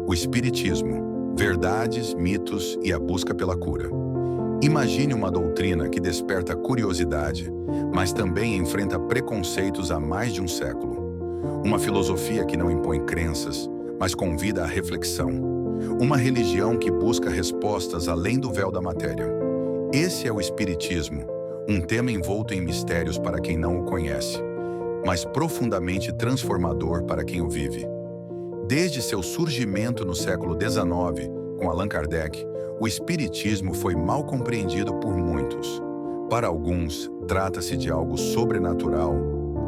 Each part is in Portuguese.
O Espiritismo, verdades, mitos e a busca pela cura. Imagine uma doutrina que desperta curiosidade, mas também enfrenta preconceitos há mais de um século. Uma filosofia que não impõe crenças, mas convida à reflexão. Uma religião que busca respostas além do véu da matéria. Esse é o Espiritismo, um tema envolto em mistérios para quem não o conhece, mas profundamente transformador para quem o vive. Desde seu surgimento no século XIX, com Allan Kardec, o Espiritismo foi mal compreendido por muitos. Para alguns, trata-se de algo sobrenatural,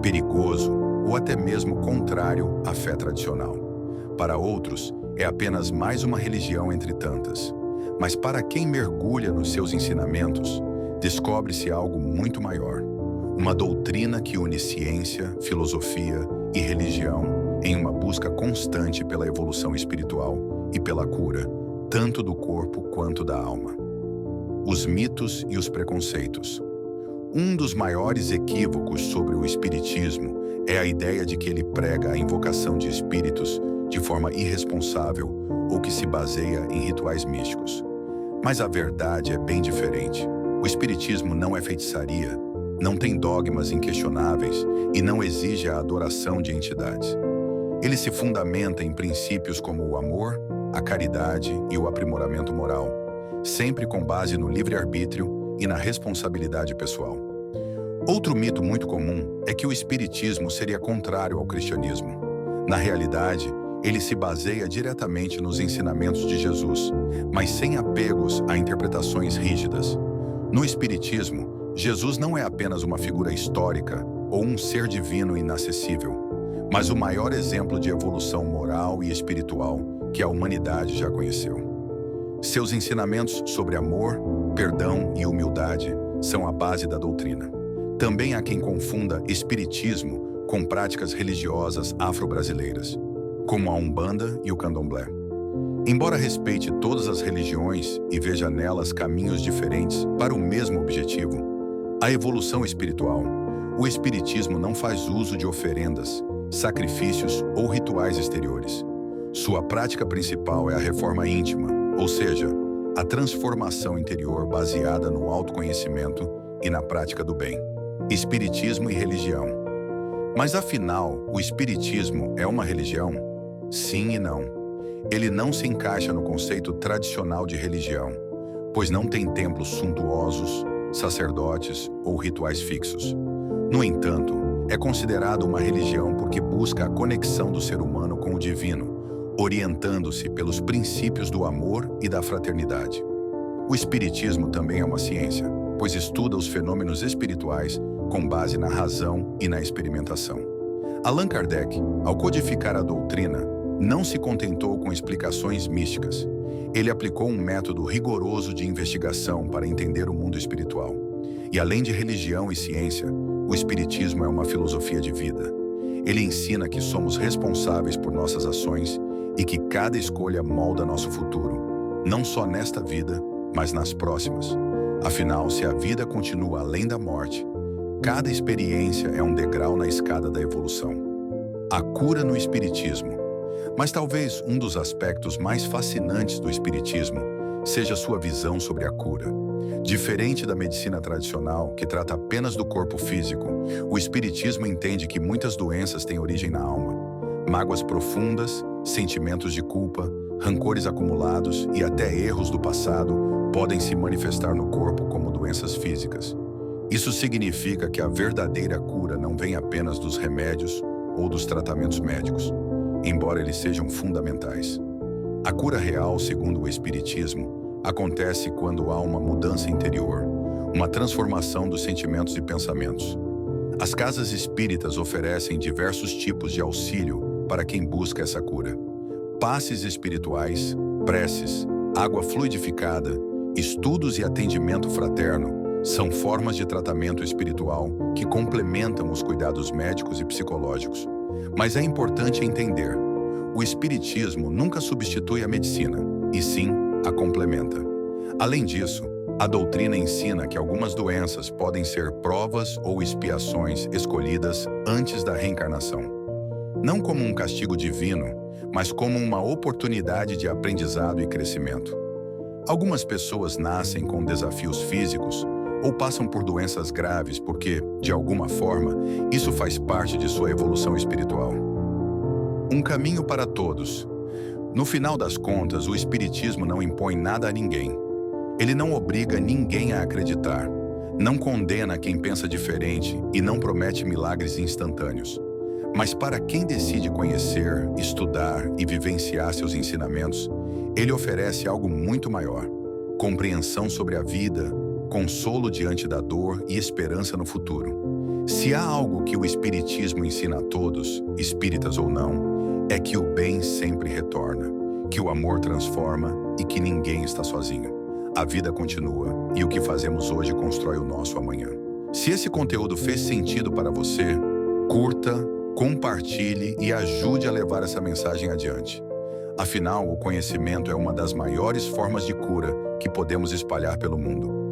perigoso ou até mesmo contrário à fé tradicional. Para outros, é apenas mais uma religião entre tantas. Mas para quem mergulha nos seus ensinamentos, descobre-se algo muito maior. Uma doutrina que une ciência, filosofia e religião em uma busca constante pela evolução espiritual e pela cura, tanto do corpo quanto da alma. Os mitos e os preconceitos. Um dos maiores equívocos sobre o Espiritismo é a ideia de que ele prega a invocação de espíritos de forma irresponsável ou que se baseia em rituais místicos. Mas a verdade é bem diferente. O Espiritismo não é feitiçaria, não tem dogmas inquestionáveis e não exige a adoração de entidades. Ele se fundamenta em princípios como o amor, a caridade e o aprimoramento moral, sempre com base no livre-arbítrio e na responsabilidade pessoal. Outro mito muito comum é que o Espiritismo seria contrário ao cristianismo. Na realidade, ele se baseia diretamente nos ensinamentos de Jesus, mas sem apegos a interpretações rígidas. No Espiritismo, Jesus não é apenas uma figura histórica ou um ser divino inacessível, mas o maior exemplo de evolução moral e espiritual que a humanidade já conheceu. Seus ensinamentos sobre amor, perdão e humildade são a base da doutrina. Também há quem confunda espiritismo com práticas religiosas afro-brasileiras, como a Umbanda e o Candomblé. Embora respeite todas as religiões e veja nelas caminhos diferentes para o mesmo objetivo, a evolução espiritual, o Espiritismo não faz uso de oferendas, sacrifícios ou rituais exteriores. Sua prática principal é a reforma íntima, ou seja, a transformação interior baseada no autoconhecimento e na prática do bem. Espiritismo e religião. Mas afinal, o Espiritismo é uma religião? Sim e não. Ele não se encaixa no conceito tradicional de religião, pois não tem templos suntuosos, sacerdotes ou rituais fixos. No entanto, é considerado uma religião porque busca a conexão do ser humano com o divino, orientando-se pelos princípios do amor e da fraternidade. O Espiritismo também é uma ciência, pois estuda os fenômenos espirituais com base na razão e na experimentação. Allan Kardec, ao codificar a doutrina, não se contentou com explicações místicas. Ele aplicou um método rigoroso de investigação para entender o mundo espiritual. E além de religião e ciência, o Espiritismo é uma filosofia de vida. Ele ensina que somos responsáveis por nossas ações e que cada escolha molda nosso futuro, não só nesta vida, mas nas próximas. Afinal, se a vida continua além da morte, cada experiência é um degrau na escada da evolução. A cura no Espiritismo. Mas talvez um dos aspectos mais fascinantes do Espiritismo seja sua visão sobre a cura. Diferente da medicina tradicional, que trata apenas do corpo físico, o Espiritismo entende que muitas doenças têm origem na alma. Mágoas profundas, sentimentos de culpa, rancores acumulados e até erros do passado podem se manifestar no corpo como doenças físicas. Isso significa que a verdadeira cura não vem apenas dos remédios ou dos tratamentos médicos, embora eles sejam fundamentais. A cura real, segundo o Espiritismo, acontece quando há uma mudança interior, uma transformação dos sentimentos e pensamentos. As casas espíritas oferecem diversos tipos de auxílio para quem busca essa cura. Passes espirituais, preces, água fluidificada, estudos e atendimento fraterno são formas de tratamento espiritual que complementam os cuidados médicos e psicológicos. Mas é importante entender, o Espiritismo nunca substitui a medicina, e sim a complementa. Além disso, a doutrina ensina que algumas doenças podem ser provas ou expiações escolhidas antes da reencarnação. Não como um castigo divino, mas como uma oportunidade de aprendizado e crescimento. Algumas pessoas nascem com desafios físicos ou passam por doenças graves porque, de alguma forma, isso faz parte de sua evolução espiritual. Um caminho para todos. No final das contas, o Espiritismo não impõe nada a ninguém. Ele não obriga ninguém a acreditar, não condena quem pensa diferente e não promete milagres instantâneos. Mas para quem decide conhecer, estudar e vivenciar seus ensinamentos, ele oferece algo muito maior: compreensão sobre a vida, consolo diante da dor e esperança no futuro. Se há algo que o Espiritismo ensina a todos, espíritas ou não, é que o bem sempre retorna, que o amor transforma e que ninguém está sozinho. A vida continua e o que fazemos hoje constrói o nosso amanhã. Se esse conteúdo fez sentido para você, curta, compartilhe e ajude a levar essa mensagem adiante. Afinal, o conhecimento é uma das maiores formas de cura que podemos espalhar pelo mundo.